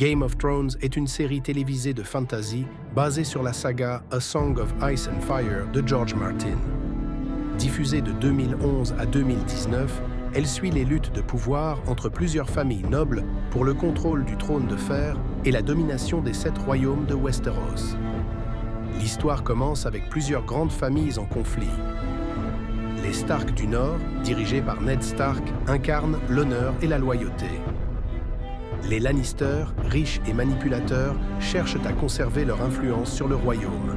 Game of Thrones est une série télévisée de fantasy basée sur la saga A Song of Ice and Fire de George Martin. Diffusée de 2011 à 2019, elle suit les luttes de pouvoir entre plusieurs familles nobles pour le contrôle du trône de fer et la domination des 7 royaumes de Westeros. L'histoire commence avec plusieurs grandes familles en conflit. Les Stark du Nord, dirigés par Ned Stark, incarnent l'honneur et la loyauté. Les Lannister, riches et manipulateurs, cherchent à conserver leur influence sur le royaume.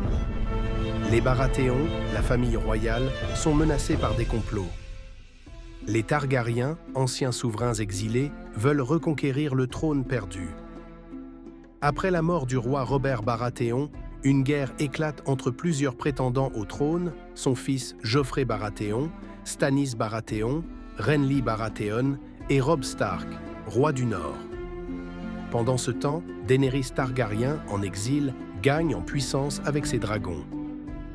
Les Baratheon, la famille royale, sont menacés par des complots. Les Targaryens, anciens souverains exilés, veulent reconquérir le trône perdu. Après la mort du roi Robert Baratheon, une guerre éclate entre plusieurs prétendants au trône, son fils Joffrey Baratheon, Stannis Baratheon, Renly Baratheon et Robb Stark, roi du Nord. Pendant ce temps, Daenerys Targaryen, en exil, gagne en puissance avec ses dragons.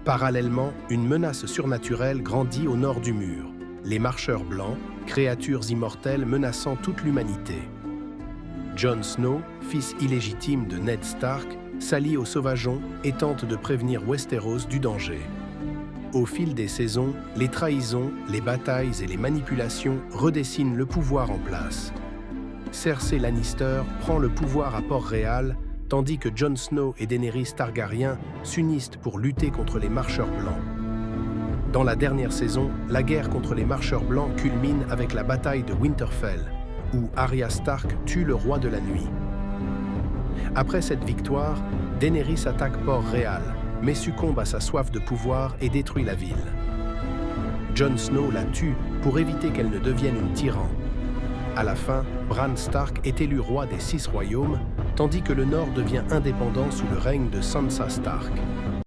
Parallèlement, une menace surnaturelle grandit au nord du mur. Les Marcheurs Blancs, créatures immortelles menaçant toute l'humanité. Jon Snow, fils illégitime de Ned Stark, s'allie aux Sauvageons et tente de prévenir Westeros du danger. Au fil des saisons, les trahisons, les batailles et les manipulations redessinent le pouvoir en place. Cersei Lannister prend le pouvoir à Port-Réal, tandis que Jon Snow et Daenerys Targaryen s'unissent pour lutter contre les Marcheurs Blancs. Dans la dernière saison, la guerre contre les Marcheurs Blancs culmine avec la bataille de Winterfell, où Arya Stark tue le roi de la nuit. Après cette victoire, Daenerys attaque Port-Réal, mais succombe à sa soif de pouvoir et détruit la ville. Jon Snow la tue pour éviter qu'elle ne devienne une tyran. À la fin, Bran Stark est élu roi des 6 royaumes, tandis que le Nord devient indépendant sous le règne de Sansa Stark.